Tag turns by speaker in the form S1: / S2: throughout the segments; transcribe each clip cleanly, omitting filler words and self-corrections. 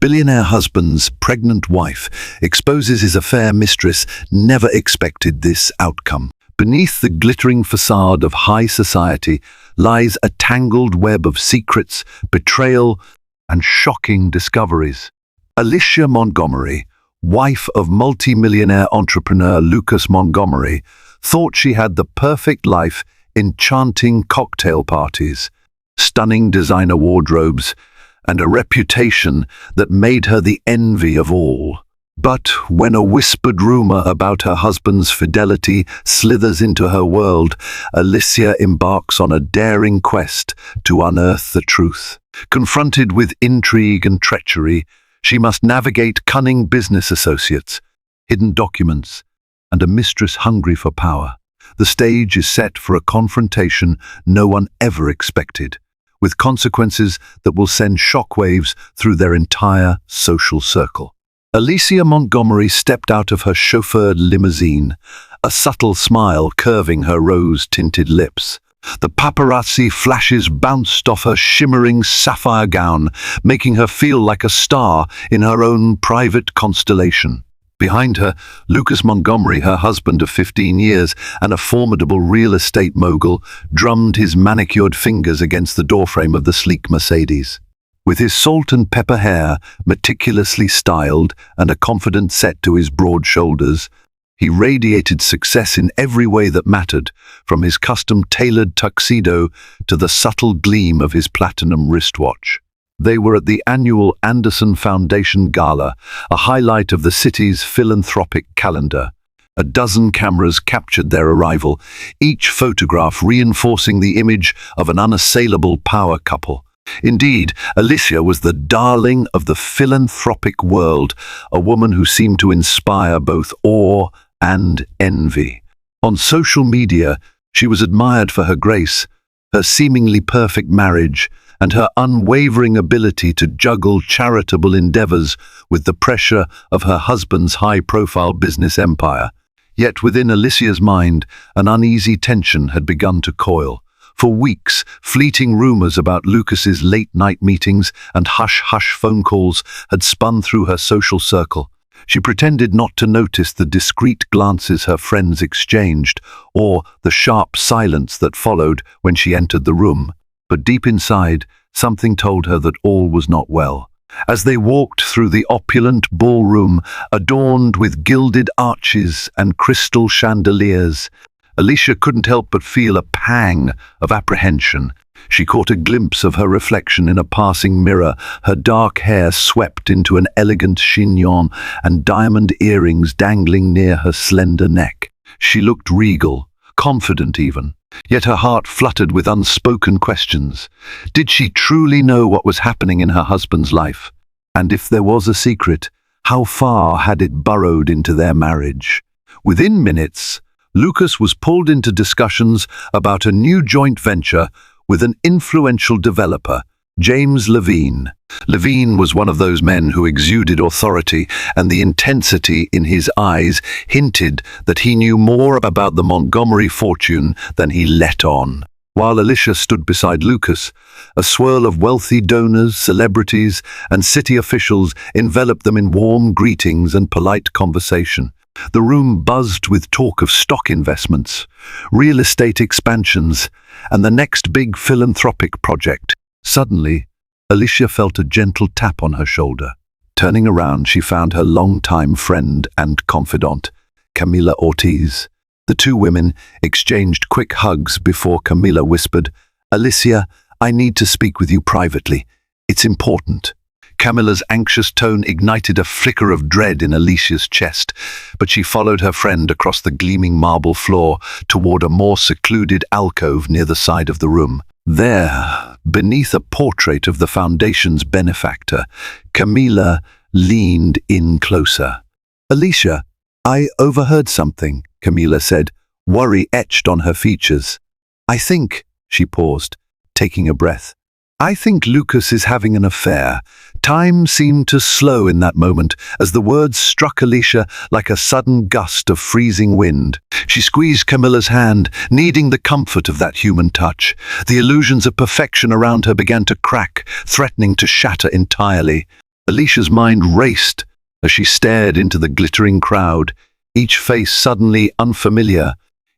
S1: Billionaire husband's pregnant wife exposes his affair mistress never expected this outcome. Beneath the glittering facade of high society lies a tangled web of secrets, betrayal, and shocking discoveries. Alicia Montgomery, wife of multi-millionaire entrepreneur Lucas Montgomery, thought she had the perfect life, enchanting cocktail parties, stunning designer wardrobes, and a reputation that made her the envy of all. But when a whispered rumor about her husband's fidelity slithers into her world, Alicia embarks on a daring quest to unearth the truth. Confronted with intrigue and treachery, she must navigate cunning business associates, hidden documents, and a mistress hungry for power. The stage is set for a confrontation no one ever expected, with consequences that will send shockwaves through their entire social circle. Alicia Montgomery stepped out of her chauffeured limousine, a subtle smile curving her rose-tinted lips. The paparazzi flashes bounced off her shimmering sapphire gown, making her feel like a star in her own private constellation. Behind her, Lucas Montgomery, her husband of 15 years and a formidable real estate mogul, drummed his manicured fingers against the doorframe of the sleek Mercedes. With his salt and pepper hair meticulously styled and a confident set to his broad shoulders, he radiated success in every way that mattered, from his custom-tailored tuxedo to the subtle gleam of his platinum wristwatch. They were at the annual Anderson Foundation Gala, a highlight of the city's philanthropic calendar. A dozen cameras captured their arrival, each photograph reinforcing the image of an unassailable power couple. Indeed, Alicia was the darling of the philanthropic world, a woman who seemed to inspire both awe and envy. On social media, she was admired for her grace, her seemingly perfect marriage, and her unwavering ability to juggle charitable endeavors with the pressure of her husband's high-profile business empire. Yet within Alicia's mind, an uneasy tension had begun to coil. For weeks, fleeting rumors about Lucas's late-night meetings and hush-hush phone calls had spun through her social circle. She pretended not to notice the discreet glances her friends exchanged, or the sharp silence that followed when she entered the room. But deep inside, something told her that all was not well. As they walked through the opulent ballroom, adorned with gilded arches and crystal chandeliers, Alicia couldn't help but feel a pang of apprehension. She caught a glimpse of her reflection in a passing mirror, her dark hair swept into an elegant chignon and diamond earrings dangling near her slender neck. She looked regal, confident even. Yet her heart fluttered with unspoken questions. Did she truly know what was happening in her husband's life? And if there was a secret, how far had it burrowed into their marriage? Within minutes, Lucas was pulled into discussions about a new joint venture with an influential developer, James Levine. Levine was one of those men who exuded authority, and the intensity in his eyes hinted that he knew more about the Montgomery fortune than he let on. While Alicia stood beside Lucas, a swirl of wealthy donors, celebrities, and city officials enveloped them in warm greetings and polite conversation. The room buzzed with talk of stock investments, real estate expansions, and the next big philanthropic project. Suddenly, Alicia felt a gentle tap on her shoulder. Turning around, she found her longtime friend and confidant, Camila Ortiz. The two women exchanged quick hugs before Camila whispered, "Alicia, I need to speak with you privately. It's important." Camila's anxious tone ignited a flicker of dread in Alicia's chest, but she followed her friend across the gleaming marble floor toward a more secluded alcove near the side of the room. There, beneath a portrait of the foundation's benefactor, Camila leaned in closer. "Alicia, I overheard something," Camila said, worry etched on her features. "I think," she paused, taking a breath, "I think Lucas is having an affair." Time seemed to slow in that moment as the words struck Alicia like a sudden gust of freezing wind. She squeezed Camilla's hand, needing the comfort of that human touch. The illusions of perfection around her began to crack, threatening to shatter entirely. Alicia's mind raced as she stared into the glittering crowd, each face suddenly unfamiliar,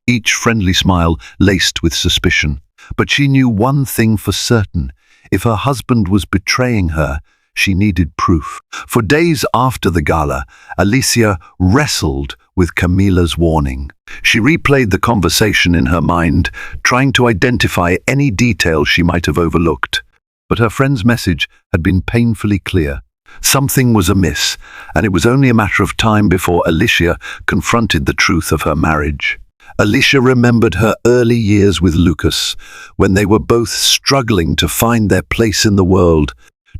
S1: each friendly smile laced with suspicion. But she knew one thing for certain. If her husband was betraying her, she needed proof. For days after the gala, Alicia wrestled with Camila's warning. She replayed the conversation in her mind, trying to identify any detail she might have overlooked. But her friend's message had been painfully clear. Something was amiss, and it was only a matter of time before Alicia confronted the truth of her marriage. Alicia remembered her early years with Lucas, when they were both struggling to find their place in the world,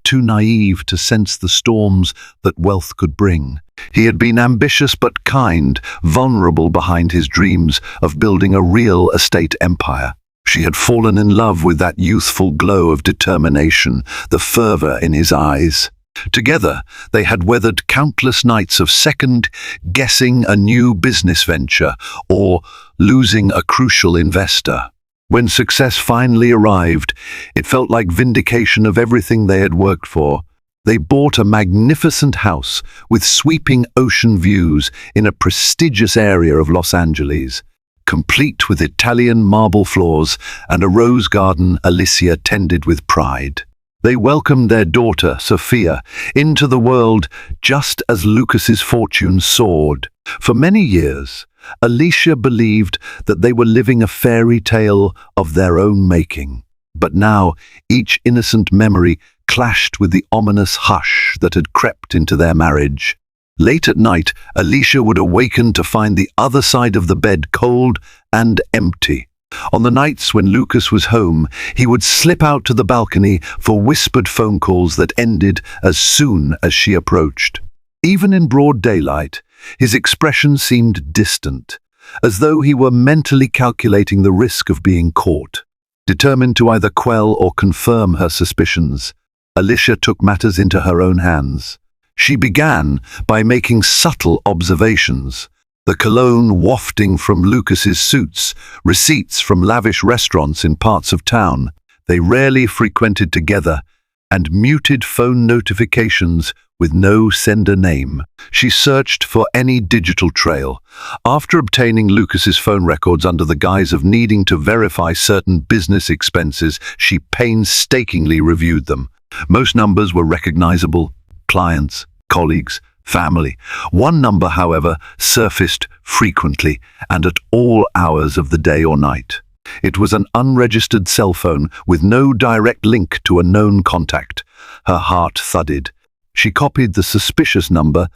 S1: too naive to sense the storms that wealth could bring. He had been ambitious but kind, vulnerable behind his dreams of building a real estate empire. She had fallen in love with that youthful glow of determination, the fervor in his eyes. Together, they had weathered countless nights of second-guessing a new business venture or losing a crucial investor. When success finally arrived, it felt like vindication of everything they had worked for. They bought a magnificent house with sweeping ocean views in a prestigious area of Los Angeles, complete with Italian marble floors and a rose garden Alicia tended with pride. They welcomed their daughter, Sophia, into the world just as Lucas's fortune soared. For many years, Alicia believed that they were living a fairy tale of their own making. But now, each innocent memory clashed with the ominous hush that had crept into their marriage. Late at night, Alicia would awaken to find the other side of the bed cold and empty. On the nights when Lucas was home, he would slip out to the balcony for whispered phone calls that ended as soon as she approached. Even in broad daylight, his expression seemed distant, as though he were mentally calculating the risk of being caught. Determined to either quell or confirm her suspicions, Alicia took matters into her own hands. She began by making subtle observations. The cologne wafting from Lucas's suits, receipts from lavish restaurants in parts of town they rarely frequented together, and muted phone notifications with no sender name. She searched for any digital trail. After obtaining Lucas's phone records under the guise of needing to verify certain business expenses, she painstakingly reviewed them. Most numbers were recognizable: clients, colleagues, family. One number, however, surfaced frequently and at all hours of the day or night. It was an unregistered cell phone with no direct link to a known contact. Her heart thudded. She copied the suspicious number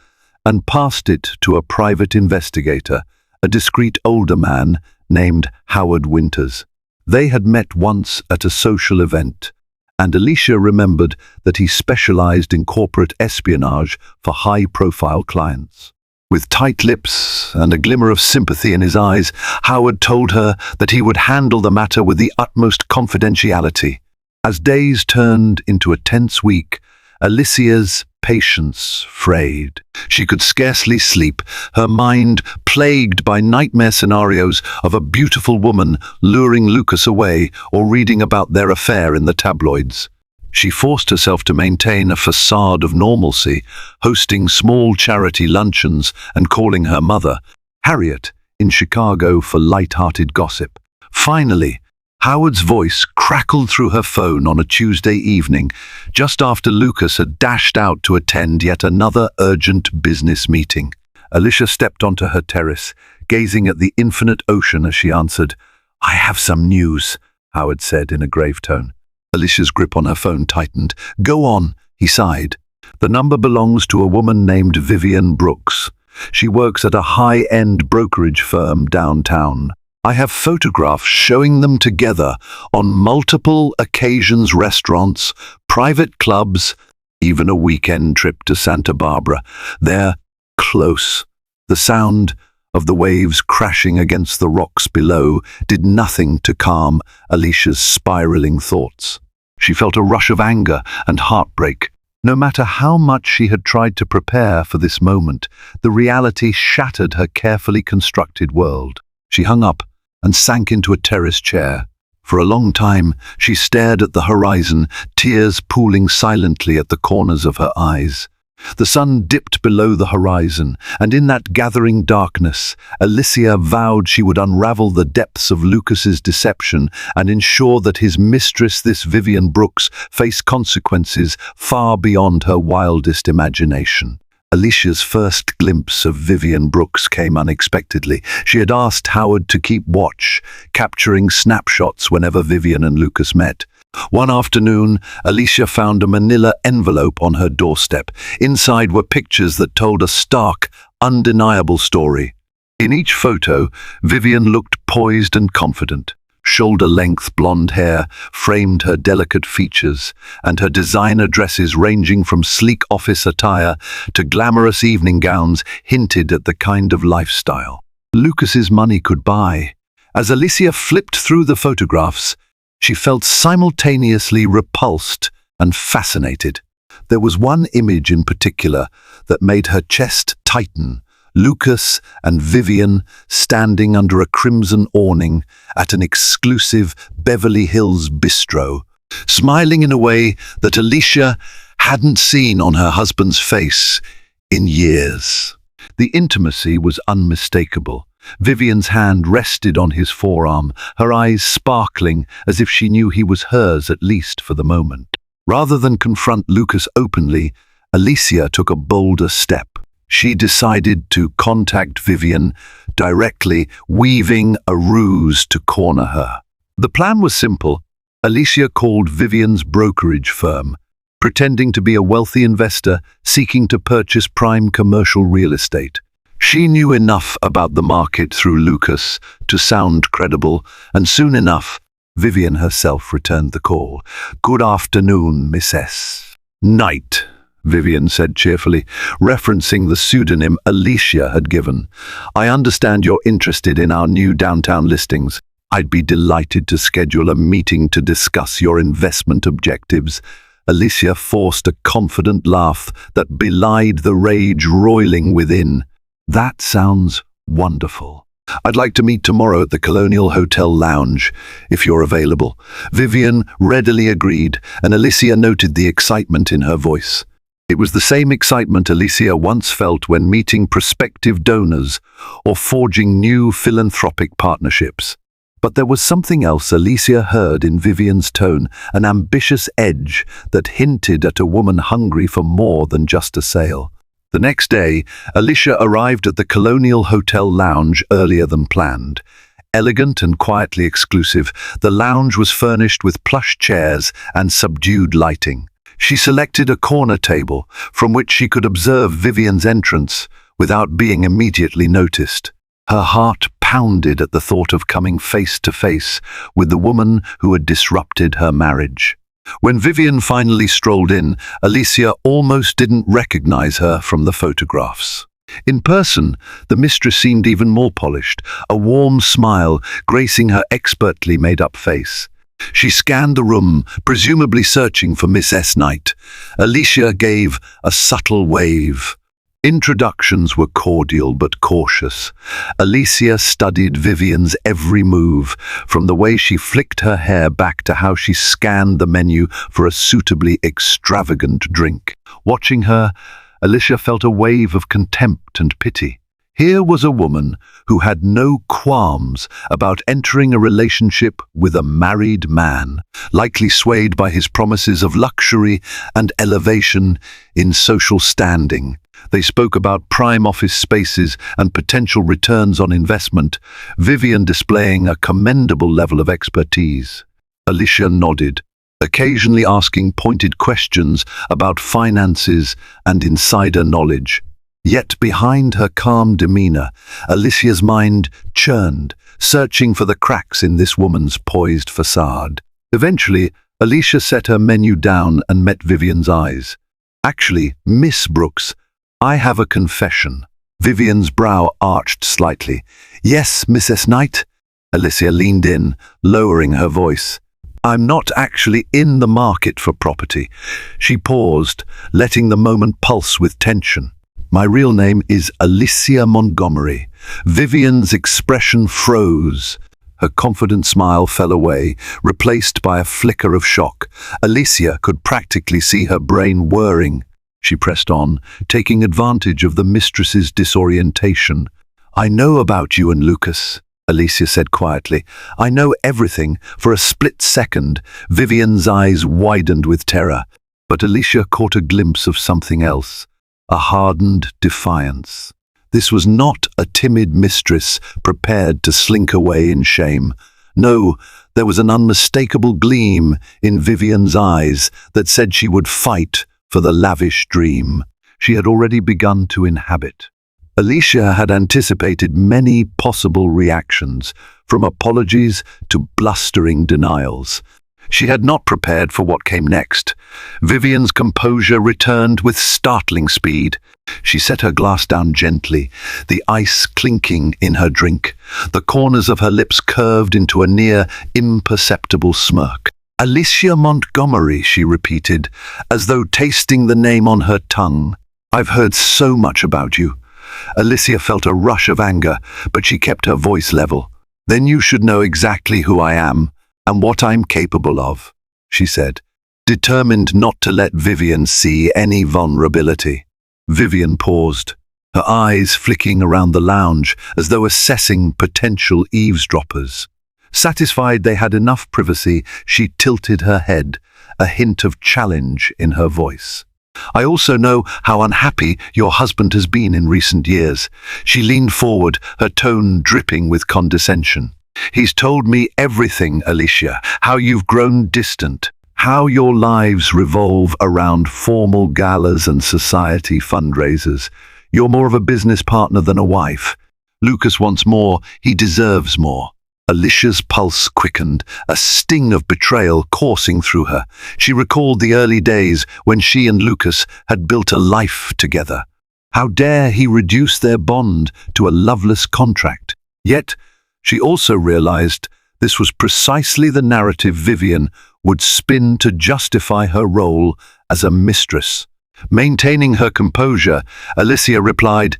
S1: and passed it to a private investigator, a discreet older man named Howard Winters. They had met once at a social event, and Alicia remembered that he specialized in corporate espionage for high-profile clients. With tight lips and a glimmer of sympathy in his eyes, Howard told her that he would handle the matter with the utmost confidentiality. As days turned into a tense week, Alicia's patience frayed. She could scarcely sleep, her mind plagued by nightmare scenarios of a beautiful woman luring Lucas away or reading about their affair in the tabloids. She forced herself to maintain a facade of normalcy, hosting small charity luncheons and calling her mother, Harriet, in Chicago for light-hearted gossip. Finally, Howard's voice crackled through her phone on a Tuesday evening, just after Lucas had dashed out to attend yet another urgent business meeting. Alicia stepped onto her terrace, gazing at the infinite ocean as she answered. "I have some news," Howard said in a grave tone. Alicia's grip on her phone tightened. "Go on," he sighed. "The number belongs to a woman named Vivian Brooks. She works at a high-end brokerage firm downtown. I have photographs showing them together on multiple occasions, restaurants, private clubs, even a weekend trip to Santa Barbara. They're close." The sound of the waves crashing against the rocks below did nothing to calm Alicia's spiraling thoughts. She felt a rush of anger and heartbreak. No matter how much she had tried to prepare for this moment, the reality shattered her carefully constructed world. She hung up and sank into a terrace chair. For a long time, she stared at the horizon, tears pooling silently at the corners of her eyes. The sun dipped below the horizon, and in that gathering darkness, Alicia vowed she would unravel the depths of Lucas's deception and ensure that his mistress, this Vivian Brooks, faced consequences far beyond her wildest imagination. Alicia's first glimpse of Vivian Brooks came unexpectedly. She had asked Howard to keep watch, capturing snapshots whenever Vivian and Lucas met. One afternoon, Alicia found a manila envelope on her doorstep. Inside were pictures that told a stark, undeniable story. In each photo, Vivian looked poised and confident. Shoulder-length blonde hair framed her delicate features, and her designer dresses ranging from sleek office attire to glamorous evening gowns hinted at the kind of lifestyle Lucas's money could buy. As Alicia flipped through the photographs, she felt simultaneously repulsed and fascinated. There was one image in particular that made her chest tighten. Lucas and Vivian standing under a crimson awning at an exclusive Beverly Hills bistro, smiling in a way that Alicia hadn't seen on her husband's face in years. The intimacy was unmistakable. Vivian's hand rested on his forearm, her eyes sparkling as if she knew he was hers at least for the moment. Rather than confront Lucas openly, Alicia took a bolder step. She decided to contact Vivian directly, weaving a ruse to corner her. The plan was simple. Alicia called Vivian's brokerage firm, pretending to be a wealthy investor seeking to purchase prime commercial real estate. She knew enough about the market through Lucas to sound credible, and soon enough, Vivian herself returned the call. "Good afternoon, Mistress." "Night," Vivian said cheerfully, referencing the pseudonym Alicia had given. "I understand you're interested in our new downtown listings. I'd be delighted to schedule a meeting to discuss your investment objectives." Alicia forced a confident laugh that belied the rage roiling within. "That sounds wonderful. I'd like to meet tomorrow at the Colonial Hotel Lounge, if you're available." Vivian readily agreed, and Alicia noted the excitement in her voice. It was the same excitement Alicia once felt when meeting prospective donors or forging new philanthropic partnerships. But there was something else Alicia heard in Vivian's tone, an ambitious edge that hinted at a woman hungry for more than just a sale. The next day, Alicia arrived at the Colonial Hotel Lounge earlier than planned. Elegant and quietly exclusive, the lounge was furnished with plush chairs and subdued lighting. She selected a corner table from which she could observe Vivian's entrance without being immediately noticed. Her heart pounded at the thought of coming face to face with the woman who had disrupted her marriage. When Vivian finally strolled in, Alicia almost didn't recognize her from the photographs. In person, the mistress seemed even more polished, a warm smile gracing her expertly made-up face. She scanned the room, presumably searching for Miss S. Knight. Alicia gave a subtle wave. Introductions were cordial but cautious. Alicia studied Vivian's every move, from the way she flicked her hair back to how she scanned the menu for a suitably extravagant drink. Watching her, Alicia felt a wave of contempt and pity. Here was a woman who had no qualms about entering a relationship with a married man, likely swayed by his promises of luxury and elevation in social standing. They spoke about prime office spaces and potential returns on investment, Vivian displaying a commendable level of expertise. Alicia nodded, occasionally asking pointed questions about finances and insider knowledge. Yet behind her calm demeanor, Alicia's mind churned, searching for the cracks in this woman's poised facade. Eventually, Alicia set her menu down and met Vivian's eyes. "Actually, Miss Brooks, I have a confession." Vivian's brow arched slightly. "Yes, Mrs. Knight?" Alicia leaned in, lowering her voice. "I'm not actually in the market for property." She paused, letting the moment pulse with tension. "My real name is Alicia Montgomery." Vivian's expression froze, Her confident smile fell away, replaced by a flicker of shock. Alicia could practically see her brain whirring. She pressed on, taking advantage of the mistress's disorientation. "I know about you and Lucas," Alicia said quietly. "I know everything." For a split second, Vivian's eyes widened with terror, but Alicia caught a glimpse of something else, a hardened defiance. This was not a timid mistress prepared to slink away in shame. No, there was an unmistakable gleam in Vivian's eyes that said she would fight for the lavish dream she had already begun to inhabit. Alicia had anticipated many possible reactions, from apologies to blustering denials. She had not prepared for what came next. Vivian's composure returned with startling speed. She set her glass down gently, the ice clinking in her drink. The corners of her lips curved into a near imperceptible smirk. "Alicia Montgomery," she repeated, as though tasting the name on her tongue. "I've heard so much about you." Alicia felt a rush of anger, but she kept her voice level. "Then you should know exactly who I am and what I'm capable of," she said, determined not to let Vivian see any vulnerability. Vivian paused, her eyes flicking around the lounge as though assessing potential eavesdroppers. Satisfied they had enough privacy, she tilted her head, a hint of challenge in her voice. "I also know how unhappy your husband has been in recent years." She leaned forward, her tone dripping with condescension. "He's told me everything, Alicia, how you've grown distant, how your lives revolve around formal galas and society fundraisers. You're more of a business partner than a wife. Lucas wants more, he deserves more." Alicia's pulse quickened, a sting of betrayal coursing through her. She recalled the early days when she and Lucas had built a life together. How dare he reduce their bond to a loveless contract? Yet, she also realized this was precisely the narrative Vivian would spin to justify her role as a mistress. Maintaining her composure, Alicia replied,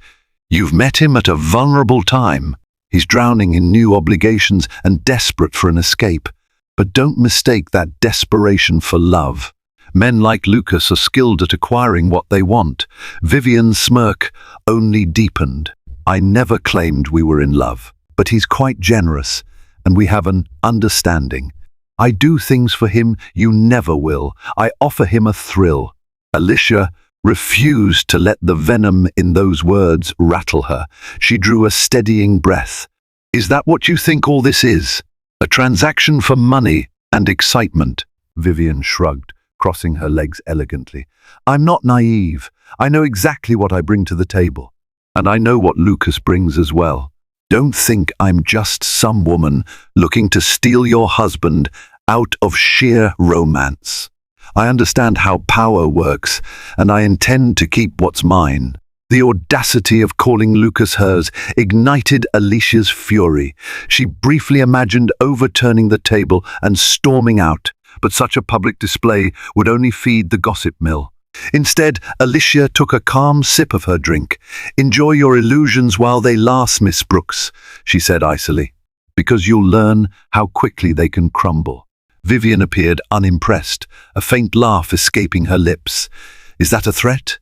S1: "You've met him at a vulnerable time. He's drowning in new obligations and desperate for an escape. But don't mistake that desperation for love. Men like Lucas are skilled at acquiring what they want." Vivian's smirk only deepened. "I never claimed we were in love, but he's quite generous, and we have an understanding. I do things for him you never will. I offer him a thrill." Alicia refused to let the venom in those words rattle her. She drew a steadying breath. "Is that what you think all this is? A transaction for money and excitement?" Vivian shrugged, crossing her legs elegantly. "I'm not naive. I know exactly what I bring to the table. And I know what Lucas brings as well. Don't think I'm just some woman looking to steal your husband out of sheer romance. I understand how power works, and I intend to keep what's mine." The audacity of calling Lucas hers ignited Alicia's fury. She briefly imagined overturning the table and storming out, but such a public display would only feed the gossip mill. Instead, Alicia took a calm sip of her drink. "Enjoy your illusions while they last, Miss Brooks," she said icily, "because you'll learn how quickly they can crumble." Vivian appeared unimpressed, a faint laugh escaping her lips. "Is that a threat?"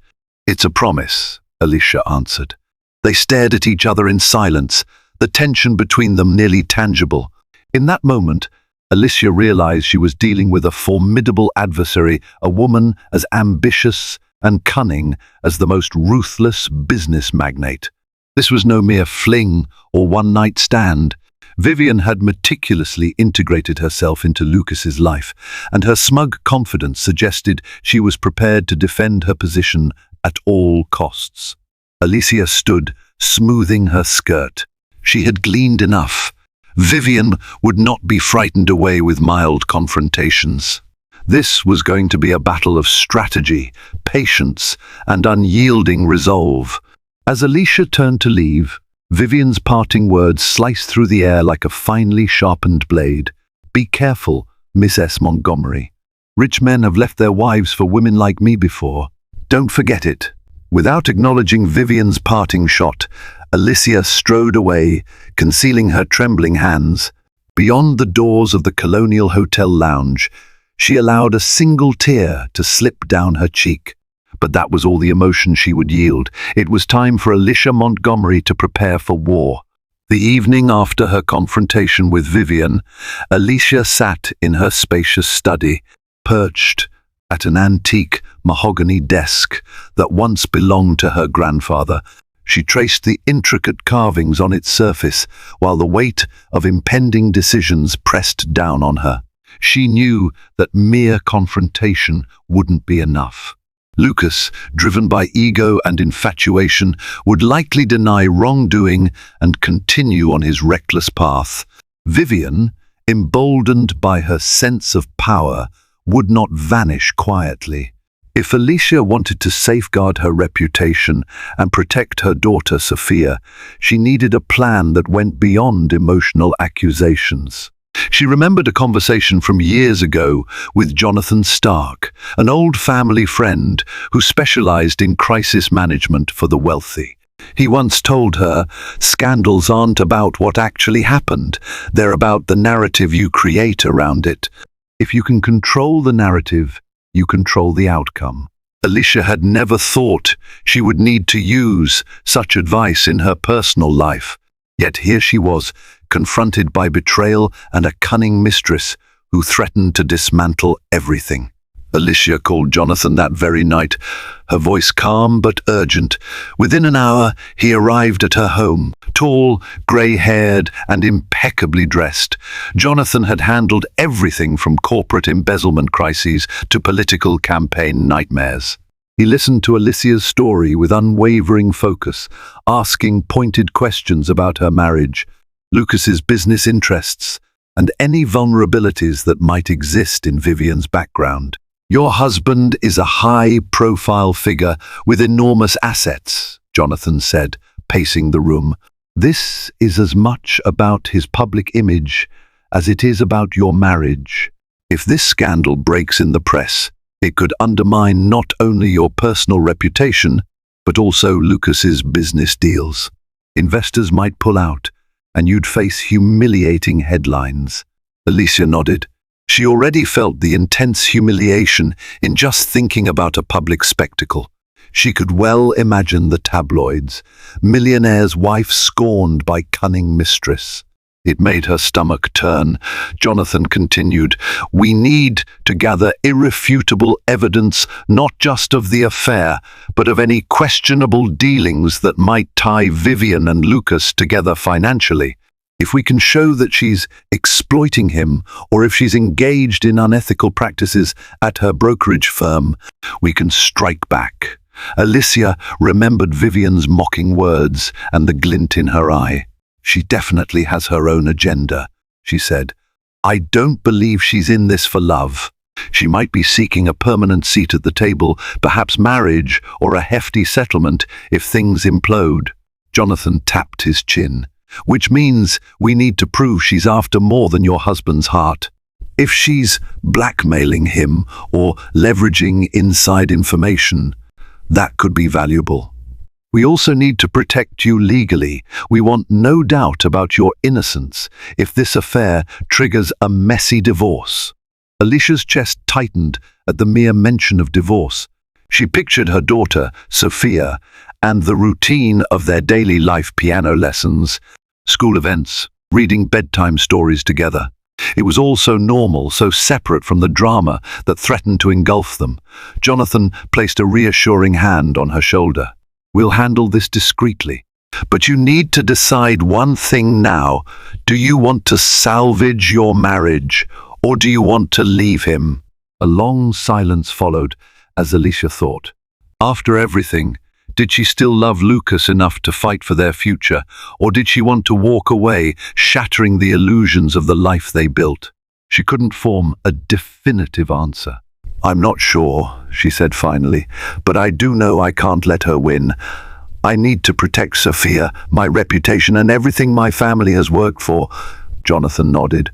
S1: "It's a promise," Alicia answered. They stared at each other in silence, the tension between them nearly tangible. In that moment, Alicia realized she was dealing with a formidable adversary, a woman as ambitious and cunning as the most ruthless business magnate. This was no mere fling or one-night stand. Vivian had meticulously integrated herself into Lucas's life, and her smug confidence suggested she was prepared to defend her position at all costs. Alicia stood, smoothing her skirt. She had gleaned enough. Vivian would not be frightened away with mild confrontations. This was going to be a battle of strategy, patience, and unyielding resolve. As Alicia turned to leave, Vivian's parting words sliced through the air like a finely sharpened blade. "Be careful, Miss Montgomery. Rich men have left their wives for women like me before. Don't forget it." Without acknowledging Vivian's parting shot, Alicia strode away, concealing her trembling hands. Beyond the doors of the Colonial Hotel lounge, she allowed a single tear to slip down her cheek. But that was all the emotion she would yield. It was time for Alicia Montgomery to prepare for war. The evening after her confrontation with Vivian, Alicia sat in her spacious study, perched at an antique mahogany desk that once belonged to her grandfather. She traced the intricate carvings on its surface while the weight of impending decisions pressed down on her. She knew that mere confrontation wouldn't be enough. Lucas, driven by ego and infatuation, would likely deny wrongdoing and continue on his reckless path. Vivian, emboldened by her sense of power, would not vanish quietly. If Alicia wanted to safeguard her reputation and protect her daughter Sophia, she needed a plan that went beyond emotional accusations. She remembered a conversation from years ago with Jonathan Stark, an old family friend who specialized in crisis management for the wealthy. He once told her, "Scandals aren't about what actually happened, they're about the narrative you create around it. If you can control the narrative, you control the outcome." Alicia had never thought she would need to use such advice in her personal life. Yet here she was, confronted by betrayal and a cunning mistress who threatened to dismantle everything. Alicia called Jonathan that very night, her voice calm but urgent. Within an hour, he arrived at her home, tall, grey-haired, and impeccably dressed. Jonathan had handled everything from corporate embezzlement crises to political campaign nightmares. He listened to Alicia's story with unwavering focus, asking pointed questions about her marriage, Lucas's business interests, and any vulnerabilities that might exist in Vivian's background. "Your husband is a high-profile figure with enormous assets," Jonathan said, pacing the room. "This is as much about his public image as it is about your marriage. If this scandal breaks in the press, it could undermine not only your personal reputation, but also Lucas's business deals. Investors might pull out, and you'd face humiliating headlines." Alicia nodded. She already felt the intense humiliation in just thinking about a public spectacle. She could well imagine the tabloids, millionaire's wife scorned by cunning mistress. It made her stomach turn. Jonathan continued, "We need to gather irrefutable evidence not just of the affair, but of any questionable dealings that might tie Vivian and Lucas together financially. If we can show that she's exploiting him, or if she's engaged in unethical practices at her brokerage firm, we can strike back." Alicia remembered Vivian's mocking words and the glint in her eye. "She definitely has her own agenda," she said. "I don't believe she's in this for love. She might be seeking a permanent seat at the table, perhaps marriage or a hefty settlement if things implode." Jonathan tapped his chin. "Which means we need to prove she's after more than your husband's heart. If she's blackmailing him or leveraging inside information, that could be valuable. We also need to protect you legally. We want no doubt about your innocence if this affair triggers a messy divorce." Alicia's chest tightened at the mere mention of divorce. She pictured her daughter, Sophia, and the routine of their daily life: piano lessons, school events, reading bedtime stories together. It was all so normal, so separate from the drama that threatened to engulf them. Jonathan placed a reassuring hand on her shoulder. "We'll handle this discreetly. But you need to decide one thing now. Do you want to salvage your marriage, or do you want to leave him?" A long silence followed, as Alicia thought. After everything, did she still love Lucas enough to fight for their future, or did she want to walk away, shattering the illusions of the life they built? She couldn't form a definitive answer. "I'm not sure," she said finally, "but I do know I can't let her win. I need to protect Sophia, my reputation, and everything my family has worked for." Jonathan nodded.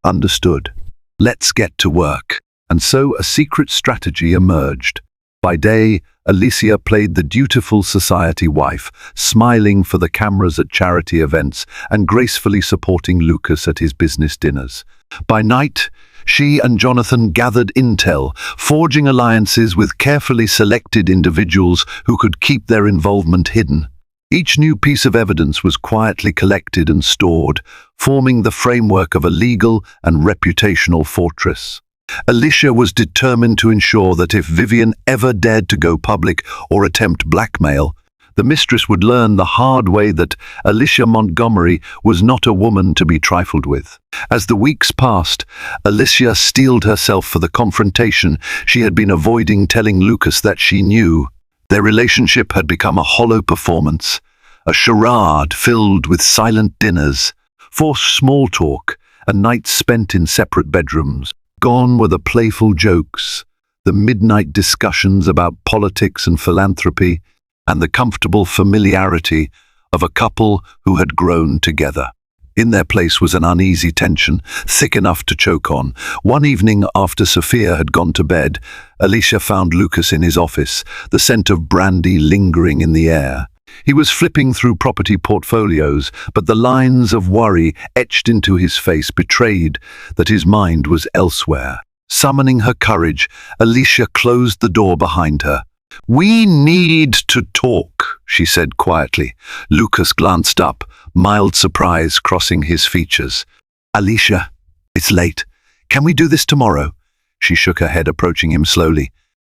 S1: "Understood. Let's get to work." And so a secret strategy emerged. By day, Alicia played the dutiful society wife, smiling for the cameras at charity events and gracefully supporting Lucas at his business dinners. By night, she and Jonathan gathered intel, forging alliances with carefully selected individuals who could keep their involvement hidden. Each new piece of evidence was quietly collected and stored, forming the framework of a legal and reputational fortress. Alicia was determined to ensure that if Vivian ever dared to go public or attempt blackmail, the mistress would learn the hard way that Alicia Montgomery was not a woman to be trifled with. As the weeks passed, Alicia steeled herself for the confrontation she had been avoiding, telling Lucas that she knew. Their relationship had become a hollow performance, a charade filled with silent dinners, forced small talk, and nights spent in separate bedrooms. Gone were the playful jokes, the midnight discussions about politics and philanthropy, and the comfortable familiarity of a couple who had grown together. In their place was an uneasy tension, thick enough to choke on. One evening after Sophia had gone to bed, Alicia found Lucas in his office, the scent of brandy lingering in the air. He was flipping through property portfolios, but the lines of worry etched into his face betrayed that his mind was elsewhere. Summoning her courage, Alicia closed the door behind her. "We need to talk," she said quietly. Lucas glanced up, mild surprise crossing his features. "Alicia, it's late. Can we do this tomorrow?" She shook her head, approaching him slowly.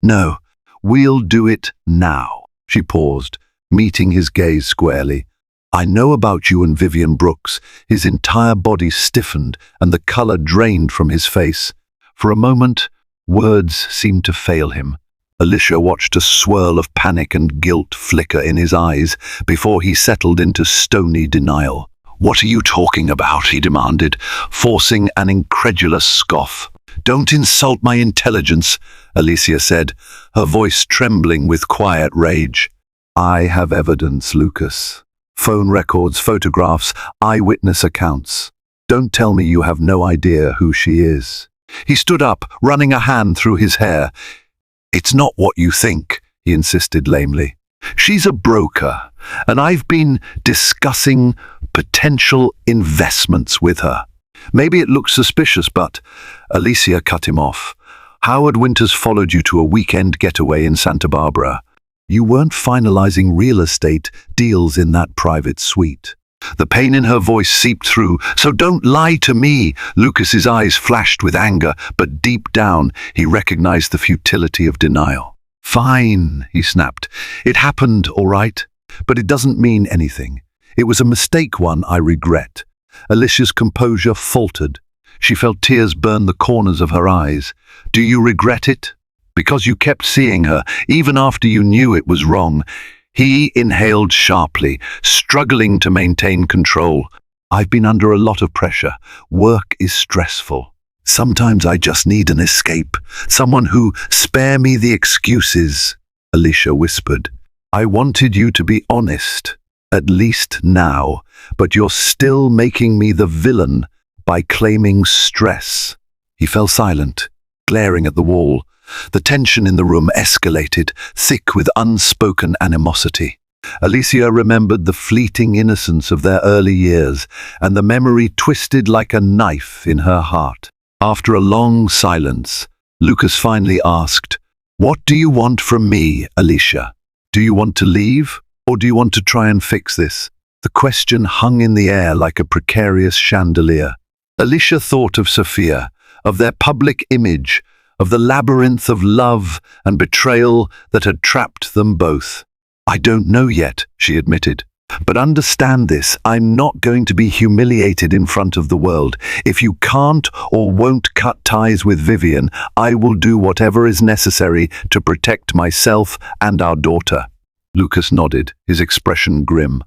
S1: "No, we'll do it now." She paused, meeting his gaze squarely. "I know about you and Vivian Brooks." His entire body stiffened and the color drained from his face. For a moment, words seemed to fail him. Alicia watched a swirl of panic and guilt flicker in his eyes before he settled into stony denial. "What are you talking about?" he demanded, forcing an incredulous scoff. "Don't insult my intelligence," Alicia said, her voice trembling with quiet rage. "I have evidence, Lucas. Phone records, photographs, eyewitness accounts. Don't tell me you have no idea who she is." He stood up, running a hand through his hair. "It's not what you think," he insisted lamely. "She's a broker, and I've been discussing potential investments with her. Maybe it looks suspicious, but—" Alicia cut him off. "Howard Winters followed you to a weekend getaway in Santa Barbara. You weren't finalizing real estate deals in that private suite." The pain in her voice seeped through. "So don't lie to me." Lucas's eyes flashed with anger, but deep down he recognized the futility of denial. "Fine," he snapped. "It happened, all right, but it doesn't mean anything. It was a mistake, one I regret." Alicia's composure faltered. She felt tears burn the corners of her eyes. "Do you regret it? Because you kept seeing her, even after you knew it was wrong." He inhaled sharply, struggling to maintain control. "I've been under a lot of pressure. Work is stressful. Sometimes I just need an escape. Someone who spare me the excuses," Alicia whispered. "I wanted you to be honest, at least now, but you're still making me the villain by claiming stress." He fell silent, glaring at the wall. The tension in the room escalated, thick with unspoken animosity. Alicia remembered the fleeting innocence of their early years, and the memory twisted like a knife in her heart. After a long silence, Lucas finally asked, "What do you want from me, Alicia? Do you want to leave, or do you want to try and fix this?" The question hung in the air like a precarious chandelier. Alicia thought of Sophia, of their public image, of the labyrinth of love and betrayal that had trapped them both. "I don't know yet," she admitted. "But understand this, I'm not going to be humiliated in front of the world. If you can't or won't cut ties with Vivian, I will do whatever is necessary to protect myself and our daughter." Lucas nodded, his expression grim.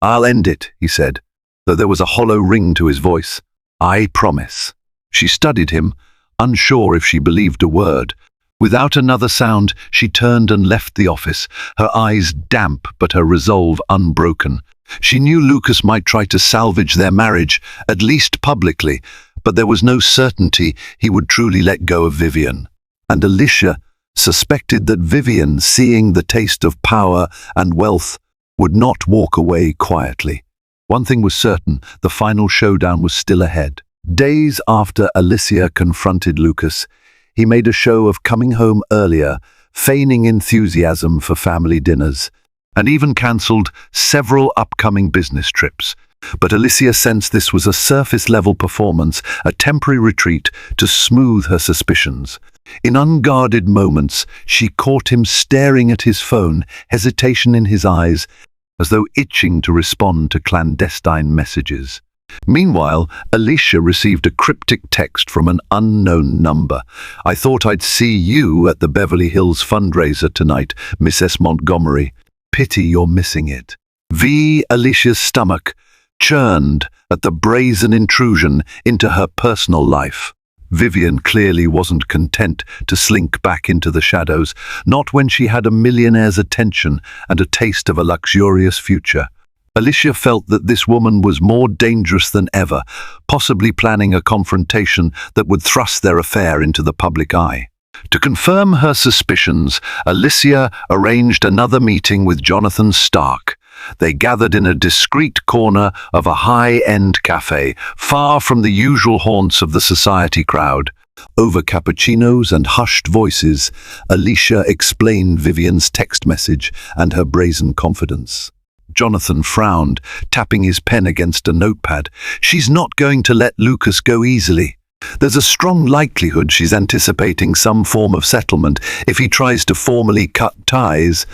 S1: "I'll end it," he said, though there was a hollow ring to his voice. "I promise." She studied him, unsure if she believed a word. Without another sound, she turned and left the office, her eyes damp but her resolve unbroken. She knew Lucas might try to salvage their marriage, at least publicly, but there was no certainty he would truly let go of Vivian. And Alicia suspected that Vivian, seeing the taste of power and wealth, would not walk away quietly. One thing was certain, the final showdown was still ahead. Days after Alicia confronted Lucas, he made a show of coming home earlier, feigning enthusiasm for family dinners, and even cancelled several upcoming business trips. But Alicia sensed this was a surface-level performance, a temporary retreat to smooth her suspicions. In unguarded moments, she caught him staring at his phone, hesitation in his eyes, as though itching to respond to clandestine messages. Meanwhile, Alicia received a cryptic text from an unknown number. "I thought I'd see you at the Beverly Hills fundraiser tonight, Mrs. Montgomery. Pity you're missing it." Alicia's stomach churned at the brazen intrusion into her personal life. Vivian clearly wasn't content to slink back into the shadows, not when she had a millionaire's attention and a taste of a luxurious future. Alicia felt that this woman was more dangerous than ever, possibly planning a confrontation that would thrust their affair into the public eye. To confirm her suspicions, Alicia arranged another meeting with Jonathan Stark. They gathered in a discreet corner of a high-end cafe, far from the usual haunts of the society crowd. Over cappuccinos and hushed voices, Alicia explained Vivian's text message and her brazen confidence. Jonathan frowned, tapping his pen against a notepad. "She's not going to let Lucas go easily. There's a strong likelihood she's anticipating some form of settlement if he tries to formally cut ties.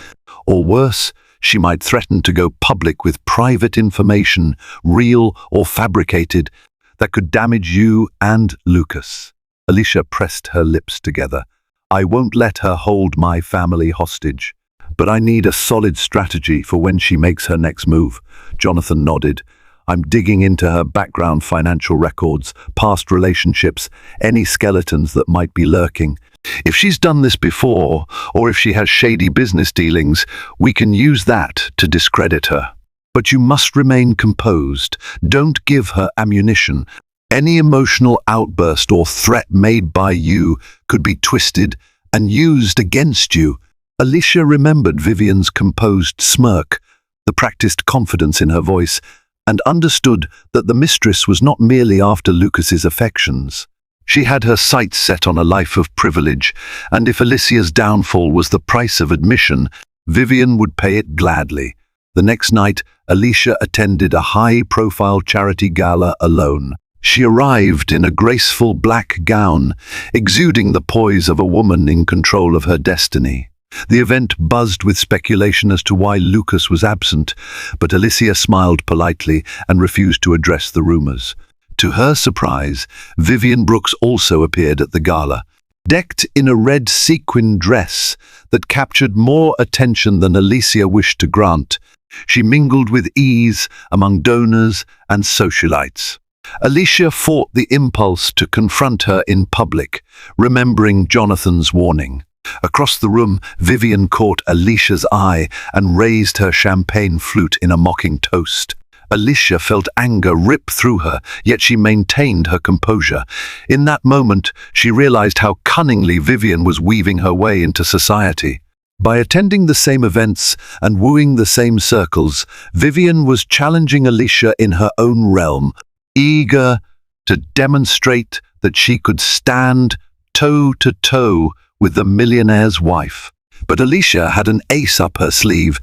S1: Or worse, she might threaten to go public with private information, real or fabricated, that could damage you and Lucas." Alicia pressed her lips together. "I won't let her hold my family hostage. But I need a solid strategy for when she makes her next move." Jonathan nodded. "I'm digging into her background, financial records, past relationships, any skeletons that might be lurking. If she's done this before, or if she has shady business dealings, we can use that to discredit her. But you must remain composed. Don't give her ammunition. Any emotional outburst or threat made by you could be twisted and used against you." Alicia remembered Vivian's composed smirk, the practiced confidence in her voice, and understood that the mistress was not merely after Lucas's affections. She had her sights set on a life of privilege, and if Alicia's downfall was the price of admission, Vivian would pay it gladly. The next night, Alicia attended a high-profile charity gala alone. She arrived in a graceful black gown, exuding the poise of a woman in control of her destiny. The event buzzed with speculation as to why Lucas was absent, but Alicia smiled politely and refused to address the rumors. To her surprise, Vivian Brooks also appeared at the gala, decked in a red sequin dress that captured more attention than Alicia wished to grant. She mingled with ease among donors and socialites. Alicia fought the impulse to confront her in public, remembering Jonathan's warning. Across the room, Vivian caught Alicia's eye and raised her champagne flute in a mocking toast. Alicia felt anger rip through her, yet she maintained her composure. In that moment, she realized how cunningly Vivian was weaving her way into society. By attending the same events and wooing the same circles, Vivian was challenging Alicia in her own realm, eager to demonstrate that she could stand toe-to-toe with the millionaire's wife. But Alicia had an ace up her sleeve,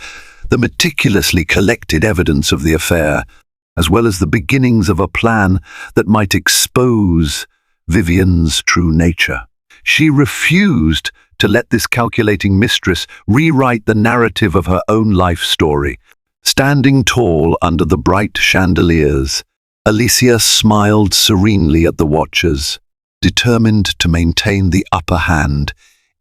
S1: the meticulously collected evidence of the affair, as well as the beginnings of a plan that might expose Vivian's true nature. She refused to let this calculating mistress rewrite the narrative of her own life story. Standing tall under the bright chandeliers, Alicia smiled serenely at the watchers, determined to maintain the upper hand,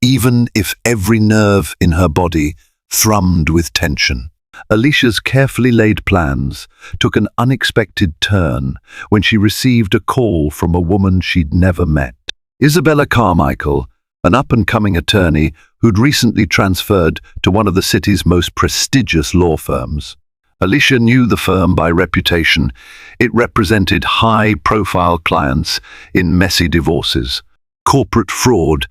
S1: even if every nerve in her body thrummed with tension. Alicia's carefully laid plans took an unexpected turn when she received a call from a woman she'd never met. Isabella Carmichael, an up-and-coming attorney who'd recently transferred to one of the city's most prestigious law firms. Alicia knew the firm by reputation. It represented high-profile clients in messy divorces, corporate fraud,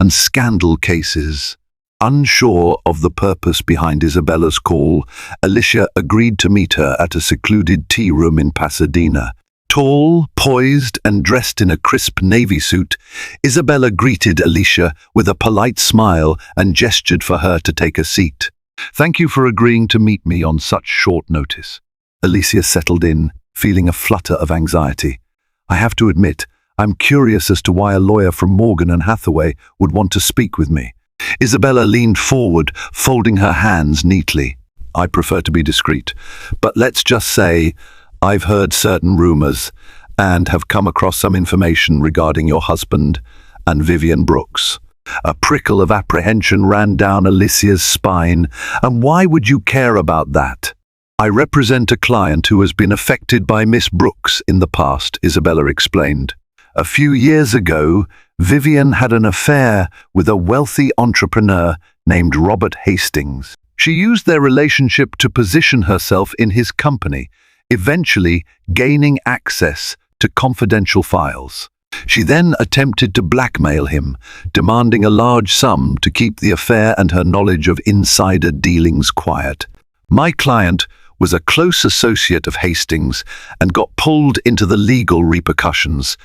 S1: and scandal cases. Unsure of the purpose behind Isabella's call, Alicia agreed to meet her at a secluded tea room in Pasadena. Tall, poised, and dressed in a crisp navy suit, Isabella greeted Alicia with a polite smile and gestured for her to take a seat. "Thank you for agreeing to meet me on such short notice." Alicia settled in, feeling a flutter of anxiety. "I have to admit, I'm curious as to why a lawyer from Morgan and Hathaway would want to speak with me." Isabella leaned forward, folding her hands neatly. "I prefer to be discreet, but let's just say I've heard certain rumors and have come across some information regarding your husband and Vivian Brooks." A prickle of apprehension ran down Alicia's spine. "And why would you care about that?" "I represent a client who has been affected by Miss Brooks in the past," Isabella explained. "A few years ago, Vivian had an affair with a wealthy entrepreneur named Robert Hastings. She used their relationship to position herself in his company, eventually gaining access to confidential files. She then attempted to blackmail him, demanding a large sum to keep the affair and her knowledge of insider dealings quiet. My client was a close associate of Hastings and got pulled into the legal repercussions.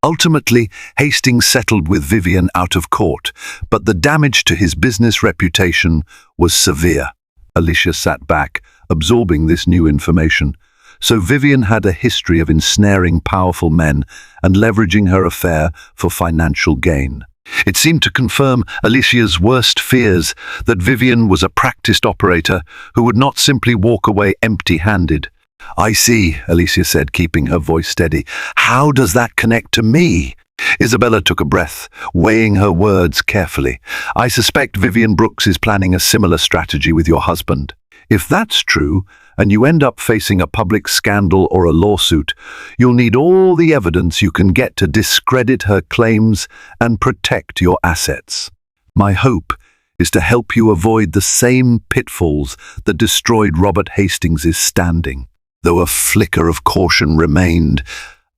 S1: Ultimately, Hastings settled with Vivian out of court, but the damage to his business reputation was severe." Alicia sat back, absorbing this new information. So Vivian had a history of ensnaring powerful men and leveraging her affair for financial gain. It seemed to confirm Alicia's worst fears, that Vivian was a practiced operator who would not simply walk away empty-handed. "I see," Alicia said, keeping her voice steady. "How does that connect to me?" Isabella took a breath, weighing her words carefully. "I suspect Vivian Brooks is planning a similar strategy with your husband. If that's true, and you end up facing a public scandal or a lawsuit, you'll need all the evidence you can get to discredit her claims and protect your assets. My hope is to help you avoid the same pitfalls that destroyed Robert Hastings' standing." Though a flicker of caution remained,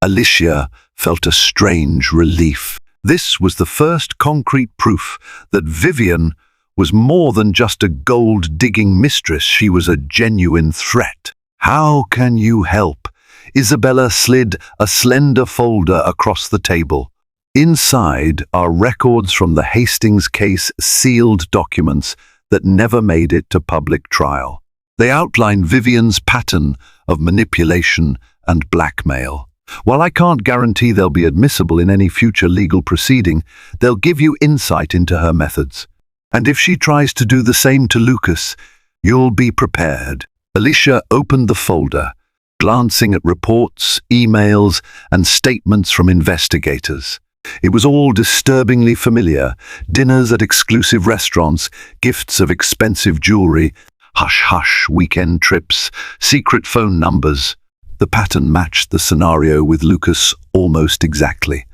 S1: Alicia felt a strange relief. This was the first concrete proof that Vivian was more than just a gold-digging mistress. She was a genuine threat. "How can you help?" Isabella slid a slender folder across the table. Inside are records from the Hastings case, sealed documents that never made it to public trial. They outline Vivian's pattern of manipulation and blackmail. While I can't guarantee they'll be admissible in any future legal proceeding, they'll give you insight into her methods. And if she tries to do the same to Lucas, you'll be prepared. Alicia opened the folder, glancing at reports, emails, and statements from investigators. It was all disturbingly familiar: dinners at exclusive restaurants, gifts of expensive jewelry, hush-hush weekend trips, secret phone numbers. The pattern matched the scenario with Lucas almost exactly.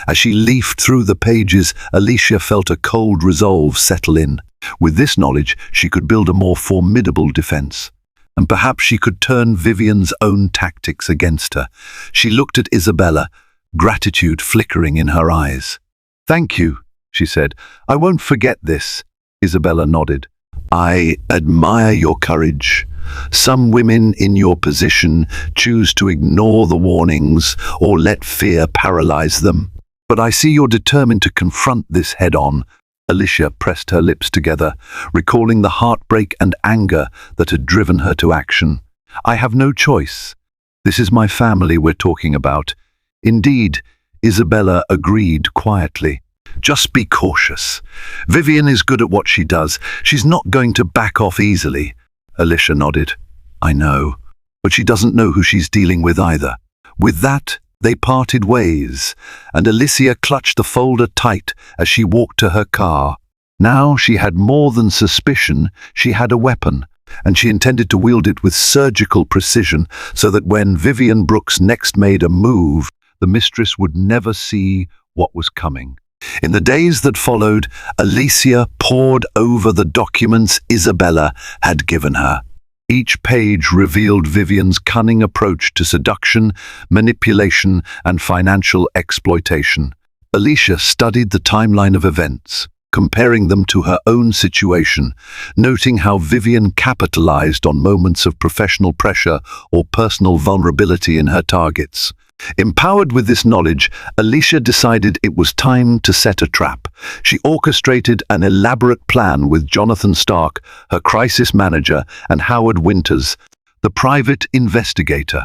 S1: As she leafed through the pages, Alicia felt a cold resolve settle in. With this knowledge, she could build a more formidable defense. And perhaps she could turn Vivian's own tactics against her. She looked at Isabella, gratitude flickering in her eyes. "Thank you," she said. "I won't forget this." Isabella nodded. "I admire your courage. Some women in your position choose to ignore the warnings or let fear paralyze them. But I see you're determined to confront this head-on." Alicia pressed her lips together, recalling the heartbreak and anger that had driven her to action. "I have no choice. This is my family we're talking about." "Indeed," Isabella agreed quietly. "Just be cautious. Vivian is good at what she does. She's not going to back off easily." Alicia nodded. "I know, but she doesn't know who she's dealing with either." With that, they parted ways, and Alicia clutched the folder tight as she walked to her car. Now she had more than suspicion, she had a weapon, and she intended to wield it with surgical precision so that when Vivian Brooks next made a move, the mistress would never see what was coming. In the days that followed, Alicia pored over the documents Isabella had given her. Each page revealed Vivian's cunning approach to seduction, manipulation, and financial exploitation. Alicia studied the timeline of events, comparing them to her own situation, noting how Vivian capitalized on moments of professional pressure or personal vulnerability in her targets. Empowered with this knowledge, Alicia decided it was time to set a trap. She orchestrated an elaborate plan with Jonathan Stark, her crisis manager, and Howard Winters, the private investigator.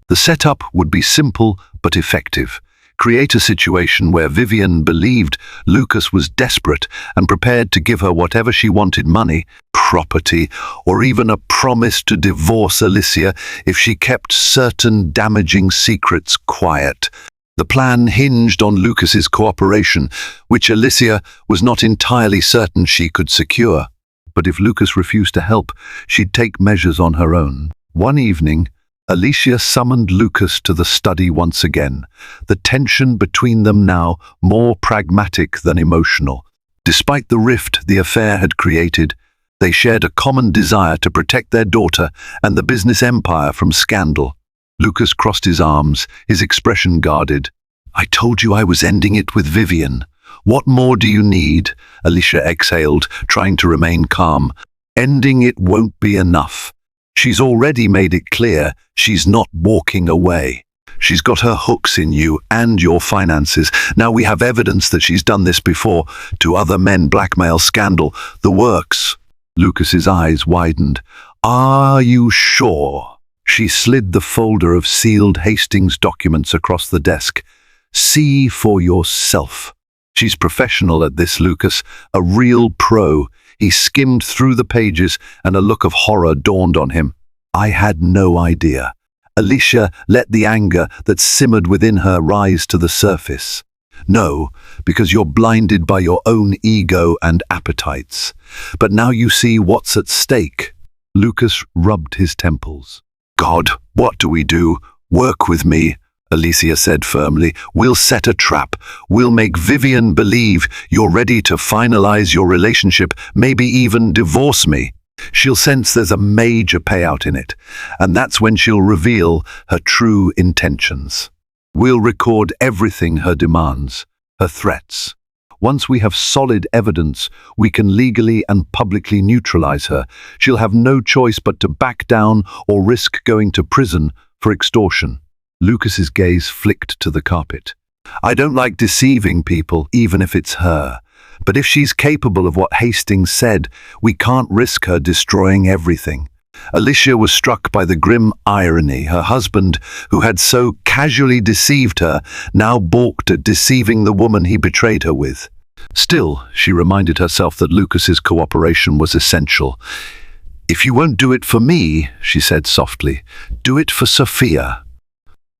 S1: The setup would be simple but effective. Create a situation where Vivian believed Lucas was desperate and prepared to give her whatever she wanted: money, property, or even a promise to divorce Alicia if she kept certain damaging secrets quiet. The plan hinged on Lucas's cooperation, which Alicia was not entirely certain she could secure. But if Lucas refused to help, she'd take measures on her own. One evening, Alicia summoned Lucas to the study once again, the tension between them now more pragmatic than emotional. Despite the rift the affair had created, they shared a common desire to protect their daughter and the business empire from scandal. Lucas crossed his arms, his expression guarded. "I told you I was ending it with Vivian. What more do you need?" Alicia exhaled, trying to remain calm. "Ending it won't be enough. She's already made it clear she's not walking away. She's got her hooks in you and your finances. Now we have evidence that she's done this before, to other men, blackmail, scandal, the works." Lucas's eyes widened. "Are you sure?" She slid the folder of sealed Hastings documents across the desk. "See for yourself." "She's professional at this, Lucas, a real pro." He skimmed through the pages and a look of horror dawned on him. "I had no idea." Alicia let the anger that simmered within her rise to the surface. "No, because you're blinded by your own ego and appetites. But now you see what's at stake." Lucas rubbed his temples. "God, what do we do? Work with me," Alicia said firmly. "We'll set a trap. We'll make Vivian believe you're ready to finalize your relationship, maybe even divorce me. She'll sense there's a major payout in it, and that's when she'll reveal her true intentions. We'll record everything her demands, her threats. Once we have solid evidence, we can legally and publicly neutralize her. She'll have no choice but to back down or risk going to prison for extortion." Lucas's gaze flicked to the carpet. "I don't like deceiving people, even if it's her. But if she's capable of what Hastings said, we can't risk her destroying everything." Alicia was struck by the grim irony. Her husband, who had so casually deceived her, now balked at deceiving the woman he betrayed her with. Still, she reminded herself that Lucas's cooperation was essential. "If you won't do it for me," she said softly, "do it for Sophia.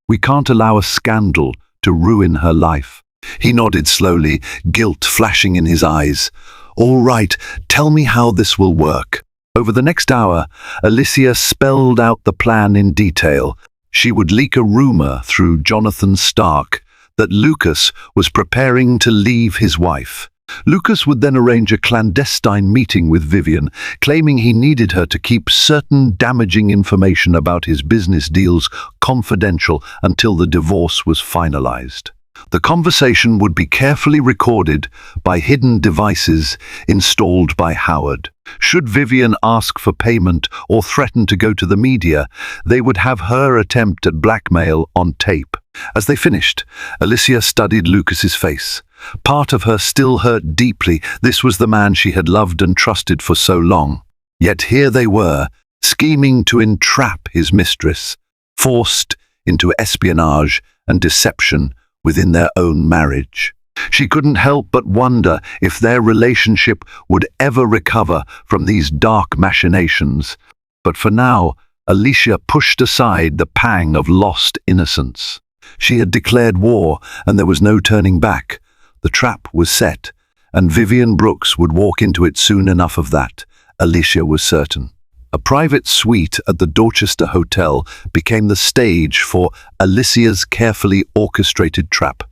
S1: We can't allow a scandal to ruin her life." He nodded slowly, guilt flashing in his eyes. "All right, tell me how this will work." Over the next hour, Alicia spelled out the plan in detail. She would leak a rumor through Jonathan Stark that Lucas was preparing to leave his wife. Lucas would then arrange a clandestine meeting with Vivian, claiming he needed her to keep certain damaging information about his business deals confidential until the divorce was finalized. The conversation would be carefully recorded by hidden devices installed by Howard. Should Vivian ask for payment or threaten to go to the media, they would have her attempt at blackmail on tape. As they finished, Alicia studied Lucas's face. Part of her still hurt deeply. This was the man she had loved and trusted for so long. Yet here they were, scheming to entrap his mistress, forced into espionage and deception within their own marriage. She couldn't help but wonder if their relationship would ever recover from these dark machinations. But for now, Alicia pushed aside the pang of lost innocence. She had declared war, and there was no turning back. The trap was set, and Vivian Brooks would walk into it soon enough of that, Alicia was certain. A private suite at the Dorchester Hotel became the stage for Alicia's carefully orchestrated trap.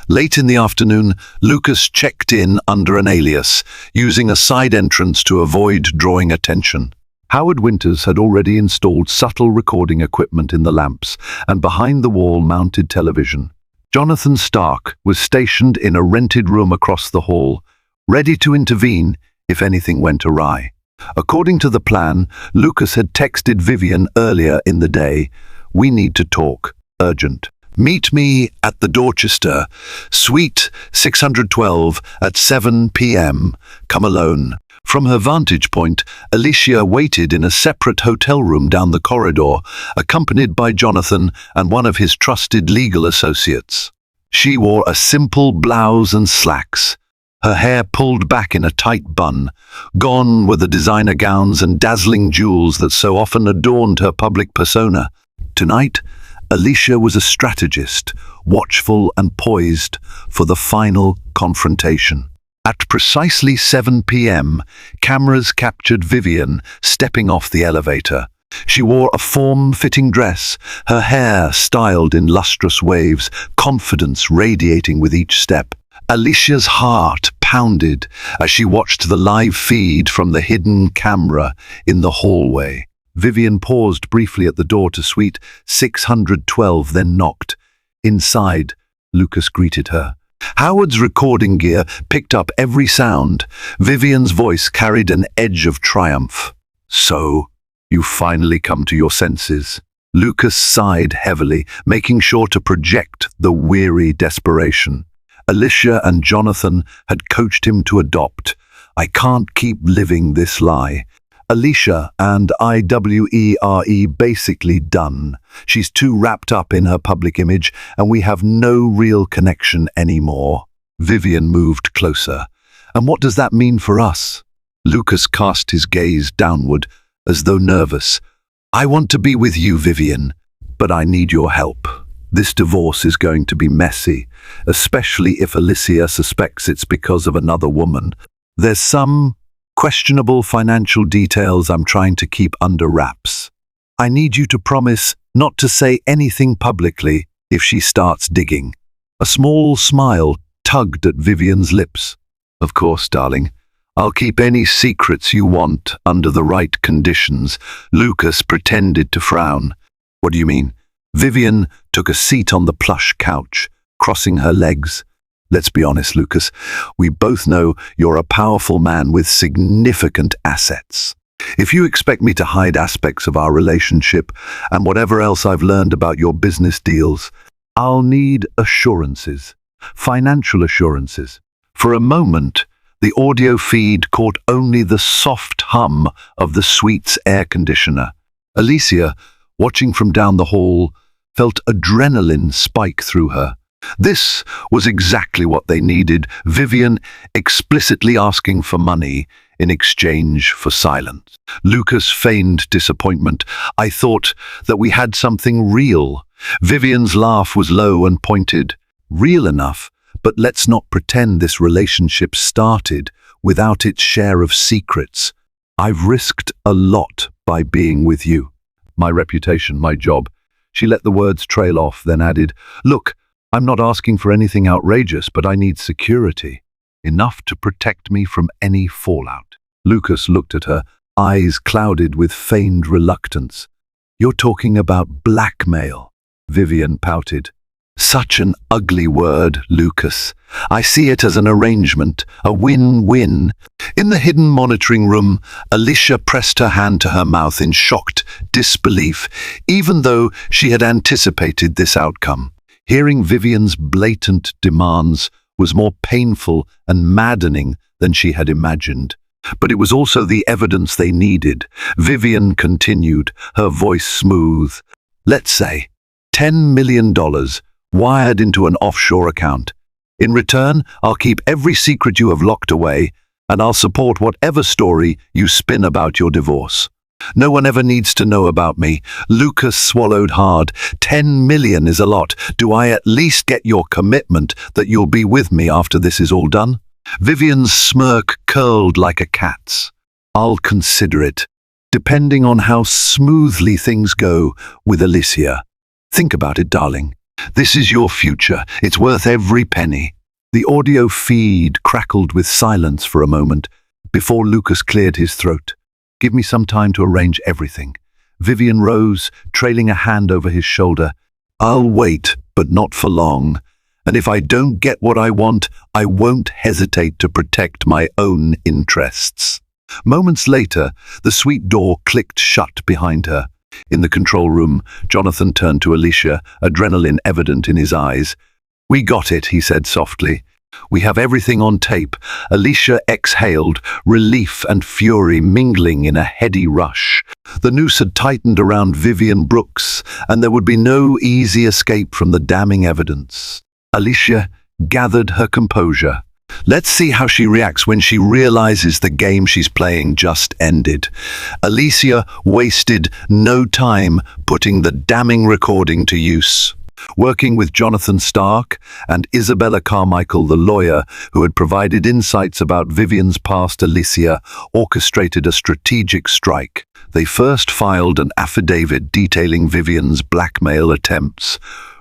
S1: Late in the afternoon, Lucas checked in under an alias, using a side entrance to avoid drawing attention. Howard Winters had already installed subtle recording equipment in the lamps and behind the wall mounted television. Jonathan Stark was stationed in a rented room across the hall, ready to intervene if anything went awry. According to the plan, Lucas had texted Vivian earlier in the day, "We need to talk. Urgent. Meet me at the Dorchester, Suite 612 at 7 p.m. Come alone." From her vantage point, Alicia waited in a separate hotel room down the corridor, accompanied by Jonathan and one of his trusted legal associates. She wore a simple blouse and slacks, her hair pulled back in a tight bun. Gone were the designer gowns and dazzling jewels that so often adorned her public persona. Tonight, Alicia was a strategist, watchful and poised for the final confrontation. At precisely 7 p.m., cameras captured Vivian stepping off the elevator. She wore a form-fitting dress, her hair styled in lustrous waves, confidence radiating with each step. Alicia's heart pounded as she watched the live feed from the hidden camera in the hallway. Vivian paused briefly at the door to suite 612, then knocked. Inside, Lucas greeted her. Howard's recording gear picked up every sound. Vivian's voice carried an edge of triumph. "So, you finally come to your senses." Lucas sighed heavily, making sure to project the weary desperation. Alicia and Jonathan had coached him to adopt. "I can't keep living this lie." Alicia and IWERE basically done. She's too wrapped up in her public image, and we have no real connection anymore. Vivian moved closer. "And what does that mean for us?" Lucas cast his gaze downward, as though nervous. "I want to be with you, Vivian, but I need your help. This divorce is going to be messy, especially if Alicia suspects it's because of another woman. There's some questionable financial details I'm trying to keep under wraps. I need you to promise not to say anything publicly if she starts digging." A small smile tugged at Vivian's lips. "Of course, darling. I'll keep any secrets you want under the right conditions." Lucas pretended to frown. "What do you mean?" Vivian took a seat on the plush couch, crossing her legs. "Let's be honest, Lucas. We both know you're a powerful man with significant assets. If you expect me to hide aspects of our relationship and whatever else I've learned about your business deals, I'll need assurances, financial assurances." For a moment, the audio feed caught only the soft hum of the suite's air conditioner. Alicia, watching from down the hall, felt adrenaline spike through her. This was exactly what they needed, Vivian explicitly asking for money in exchange for silence. Lucas feigned disappointment. "I thought that we had something real." Vivian's laugh was low and pointed. "Real enough, but let's not pretend this relationship started without its share of secrets. I've risked a lot by being with you. My reputation, my job." She let the words trail off, then added, "Look, I'm not asking for anything outrageous, but I need security, enough to protect me from any fallout." Lucas looked at her, eyes clouded with feigned reluctance. "You're talking about blackmail," Vivian pouted. "Such an ugly word, Lucas. I see it as an arrangement, a win-win." In the hidden monitoring room, Alicia pressed her hand to her mouth in shocked disbelief, even though she had anticipated this outcome. Hearing Vivian's blatant demands was more painful and maddening than she had imagined. But it was also the evidence they needed. Vivian continued, her voice smooth. "Let's say $10 million wired into an offshore account. In return, I'll keep every secret you have locked away, and I'll support whatever story you spin about your divorce. No one ever needs to know about me." Lucas swallowed hard. 10 million is a lot. Do I at least get your commitment that you'll be with me after this is all done? Vivian's smirk curled like a cat's. "I'll consider it, depending on how smoothly things go with Alicia. Think about it, darling. This is your future. It's worth every penny." The audio feed crackled with silence for a moment before Lucas cleared his throat. "Give me some time to arrange everything." Vivian rose, trailing a hand over his shoulder. "I'll wait, but not for long." And if I don't get what I want, I won't hesitate to protect my own interests. Moments later, the suite door clicked shut behind her. In the control room, Jonathan turned to Alicia, adrenaline evident in his eyes. "We got it," he said softly. "We have everything on tape." Alicia exhaled, relief and fury mingling in a heady rush. The noose had tightened around Vivian Brooks, and there would be no easy escape from the damning evidence. Alicia gathered her composure. Let's see how she reacts when she realizes the game she's playing just ended. Alicia wasted no time putting the damning recording to use. Working with Jonathan Stark and Isabella Carmichael, the lawyer who had provided insights about Vivian's past, Alicia orchestrated a strategic strike. They first filed an affidavit detailing Vivian's blackmail attempts,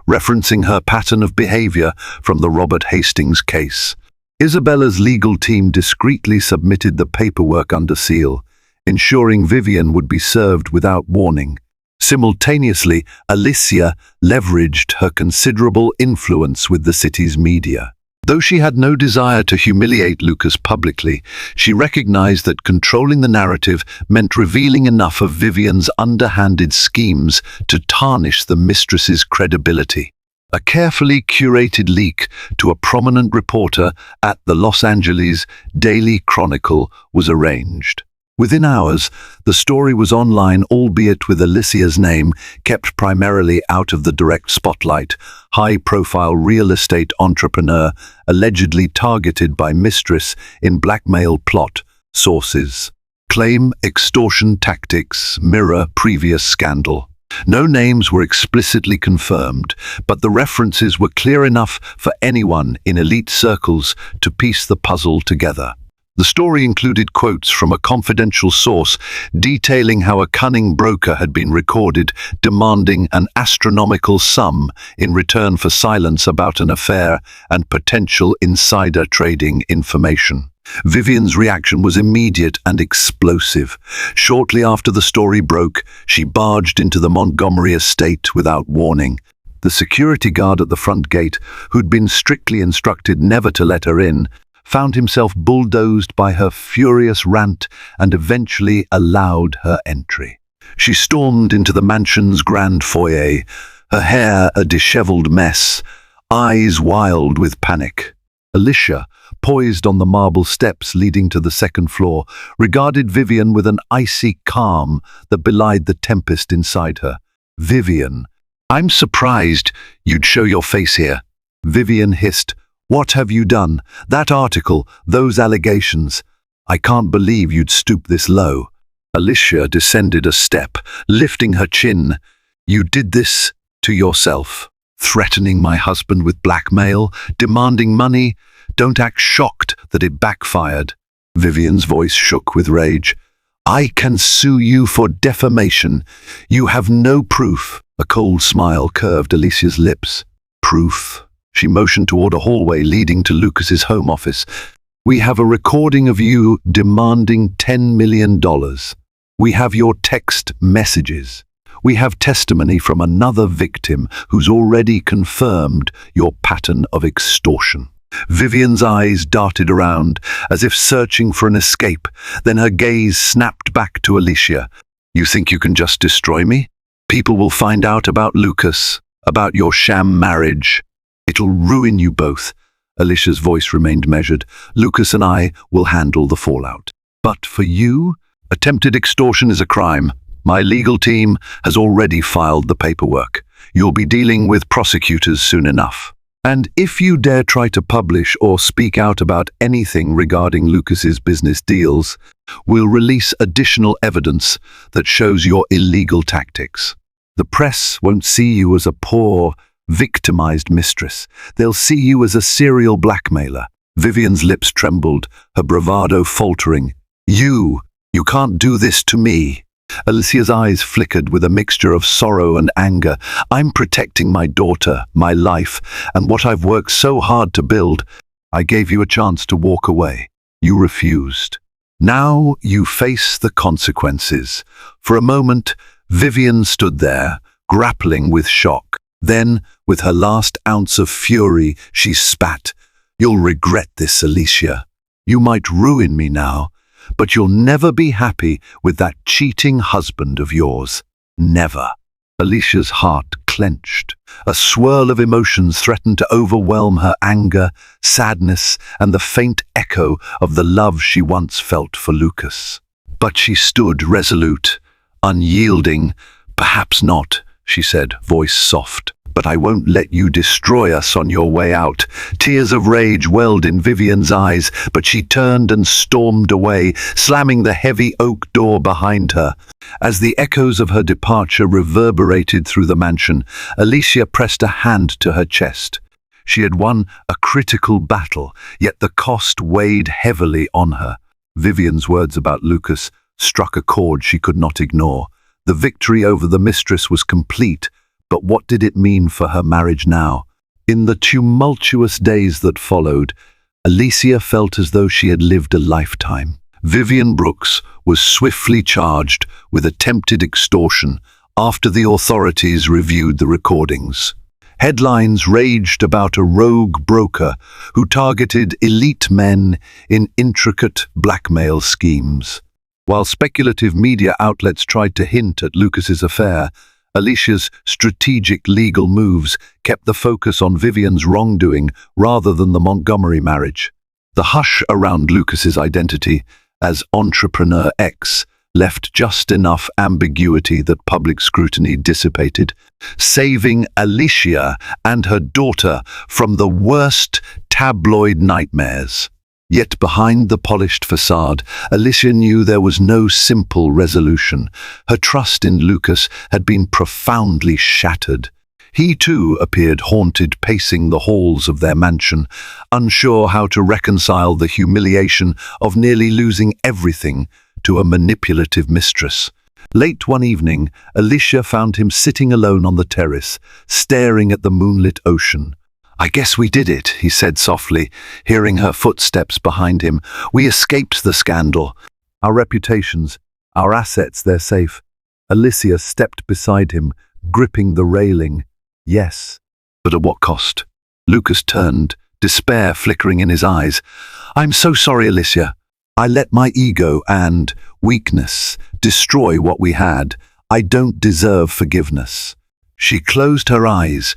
S1: referencing her pattern of behavior from the Robert Hastings case. Isabella's legal team discreetly submitted the paperwork under seal, ensuring Vivian would be served without warning. Simultaneously, Alicia leveraged her considerable influence with the city's media. Though she had no desire to humiliate Lucas publicly, she recognized that controlling the narrative meant revealing enough of Vivian's underhanded schemes to tarnish the mistress's credibility. A carefully curated leak to a prominent reporter at the Los Angeles Daily Chronicle was arranged. Within hours, the story was online, albeit with Alicia's name kept primarily out of the direct spotlight. High-profile real estate entrepreneur allegedly targeted by Mistress in blackmail plot. Sources claim extortion tactics mirror previous scandal. No names were explicitly confirmed, but the references were clear enough for anyone in elite circles to piece the puzzle together. The story included quotes from a confidential source detailing how a cunning broker had been recorded demanding an astronomical sum in return for silence about an affair and potential insider trading information. Vivian's reaction was immediate and explosive. Shortly after the story broke, she barged into the Montgomery estate without warning. The security guard at the front gate, who'd been strictly instructed never to let her in, found himself bulldozed by her furious rant and eventually allowed her entry. She stormed into the mansion's grand foyer, her hair a disheveled mess, eyes wild with panic. Alicia, poised on the marble steps leading to the second floor, regarded Vivian with an icy calm that belied the tempest inside her. "Vivian, I'm surprised you'd show your face here." Vivian hissed. "What have you done? That article, those allegations. I can't believe you'd stoop this low." Alicia descended a step, lifting her chin. "You did this to yourself. Threatening my husband with blackmail, demanding money. Don't act shocked that it backfired." Vivian's voice shook with rage. "I can sue you for defamation. You have no proof." A cold smile curved Alicia's lips. "Proof?" She motioned toward a hallway leading to Lucas's home office. "We have a recording of you demanding $10 million. We have your text messages. We have testimony from another victim who's already confirmed your pattern of extortion." Vivian's eyes darted around, as if searching for an escape. Then her gaze snapped back to Alicia. "You think you can just destroy me? People will find out about Lucas, about your sham marriage. It'll ruin you both." Alicia's voice remained measured. "Lucas and I will handle the fallout. But for you, attempted extortion is a crime. My legal team has already filed the paperwork. You'll be dealing with prosecutors soon enough. And if you dare try to publish or speak out about anything regarding Lucas's business deals, we'll release additional evidence that shows your illegal tactics. The press won't see you as a poor, victimized mistress. They'll see you as a serial blackmailer." Vivian's lips trembled, her bravado faltering. You can't do this to me." Alicia's eyes flickered with a mixture of sorrow and anger. "I'm protecting my daughter, my life, and what I've worked so hard to build. I gave you a chance to walk away. You refused. Now you face the consequences." For a moment, Vivian stood there, grappling with shock. Then, with her last ounce of fury, she spat. "You'll regret this, Alicia. You might ruin me now, but you'll never be happy with that cheating husband of yours. Never." Alicia's heart clenched. A swirl of emotions threatened to overwhelm her: anger, sadness, and the faint echo of the love she once felt for Lucas. But she stood resolute, unyielding. "Perhaps not," she said, voice soft, "but I won't let you destroy us on your way out." Tears of rage welled in Vivian's eyes, but she turned and stormed away, slamming the heavy oak door behind her. As the echoes of her departure reverberated through the mansion, Alicia pressed a hand to her chest. She had won a critical battle, yet the cost weighed heavily on her. Vivian's words about Lucas struck a chord she could not ignore. The victory over the mistress was complete, but what did it mean for her marriage now? In the tumultuous days that followed, Alicia felt as though she had lived a lifetime. Vivian Brooks was swiftly charged with attempted extortion after the authorities reviewed the recordings. Headlines raged about a rogue broker who targeted elite men in intricate blackmail schemes. While speculative media outlets tried to hint at Lucas's affair, Alicia's strategic legal moves kept the focus on Vivian's wrongdoing rather than the Montgomery marriage. The hush around Lucas's identity as Entrepreneur X left just enough ambiguity that public scrutiny dissipated, saving Alicia and her daughter from the worst tabloid nightmares. Yet behind the polished facade, Alicia knew there was no simple resolution. Her trust in Lucas had been profoundly shattered. He too appeared haunted, pacing the halls of their mansion, unsure how to reconcile the humiliation of nearly losing everything to a manipulative mistress. Late one evening, Alicia found him sitting alone on the terrace, staring at the moonlit ocean. "I guess we did it," he said softly, hearing her footsteps behind him. "We escaped the scandal. Our reputations, our assets, they're safe." Alicia stepped beside him, gripping the railing. "Yes, but at what cost?" Lucas turned, despair flickering in his eyes. "I'm so sorry, Alicia. I let my ego and weakness destroy what we had. I don't deserve forgiveness." She closed her eyes,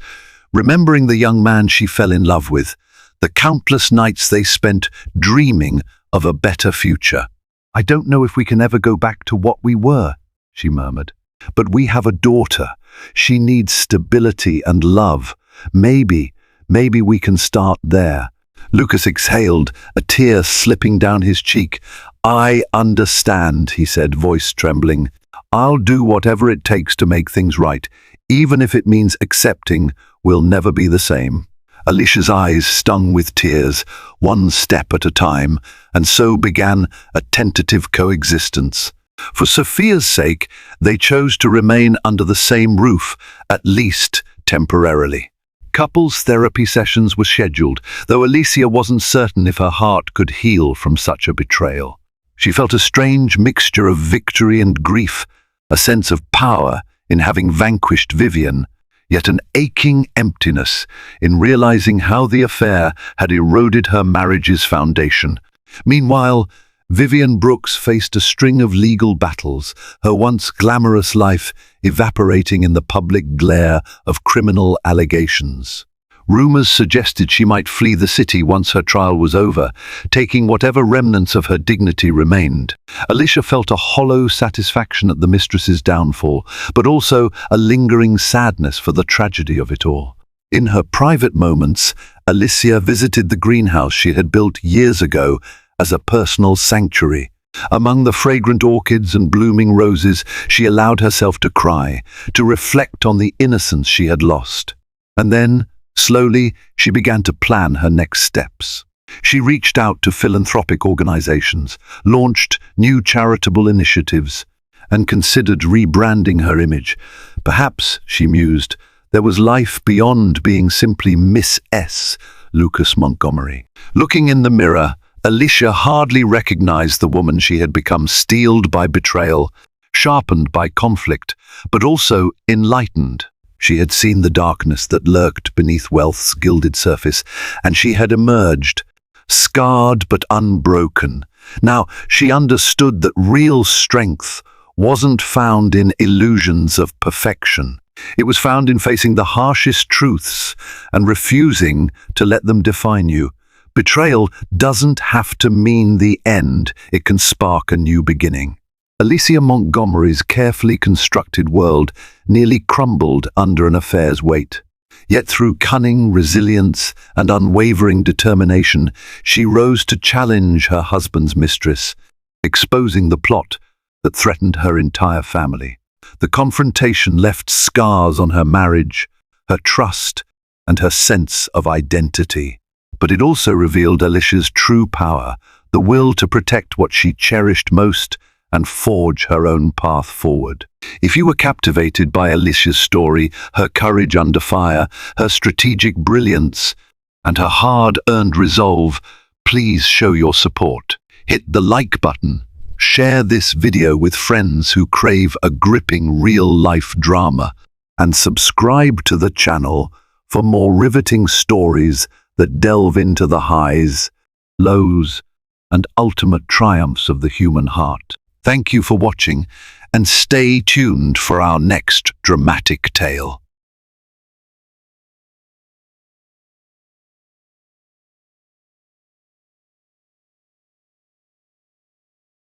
S1: remembering the young man she fell in love with, the countless nights they spent dreaming of a better future. "I don't know if we can ever go back to what we were," she murmured. "But we have a daughter. She needs stability and love. Maybe we can start there." Lucas exhaled, a tear slipping down his cheek. "I understand," he said, voice trembling. "I'll do whatever it takes to make things right, even if it means accepting we'll never be the same." Alicia's eyes stung with tears, one step at a time, and so began a tentative coexistence. For Sophia's sake, they chose to remain under the same roof, at least temporarily. Couples therapy sessions were scheduled, though Alicia wasn't certain if her heart could heal from such a betrayal. She felt a strange mixture of victory and grief, a sense of power in having vanquished Vivian, yet an aching emptiness in realizing how the affair had eroded her marriage's foundation. Meanwhile, Vivian Brooks faced a string of legal battles, her once glamorous life evaporating in the public glare of criminal allegations. Rumors suggested she might flee the city once her trial was over, taking whatever remnants of her dignity remained. Alicia felt a hollow satisfaction at the mistress's downfall, but also a lingering sadness for the tragedy of it all. In her private moments, Alicia visited the greenhouse she had built years ago as a personal sanctuary. Among the fragrant orchids and blooming roses, she allowed herself to cry, to reflect on the innocence she had lost. And then, slowly, she began to plan her next steps. She reached out to philanthropic organizations, launched new charitable initiatives, and considered rebranding her image. Perhaps, she mused, there was life beyond being simply Miss S. Lucas Montgomery. Looking in the mirror, Alicia hardly recognized the woman she had become, steeled by betrayal, sharpened by conflict, but also enlightened. She had seen the darkness that lurked beneath wealth's gilded surface, and she had emerged, scarred but unbroken. Now, she understood that real strength wasn't found in illusions of perfection. It was found in facing the harshest truths and refusing to let them define you. Betrayal doesn't have to mean the end. It can spark a new beginning. Alicia Montgomery's carefully constructed world nearly crumbled under an affair's weight. Yet through cunning, resilience, and unwavering determination, she rose to challenge her husband's mistress, exposing the plot that threatened her entire family. The confrontation left scars on her marriage, her trust, and her sense of identity. But it also revealed Alicia's true power, the will to protect what she cherished most and forge her own path forward. If you were captivated by Alicia's story, her courage under fire, her strategic brilliance, and her hard-earned resolve, please show your support. Hit the like button. Share this video with friends who crave a gripping real-life drama, and subscribe to the channel for more riveting stories that delve into the highs, lows, and ultimate triumphs of the human heart. Thank you for watching, and stay tuned for our next dramatic tale.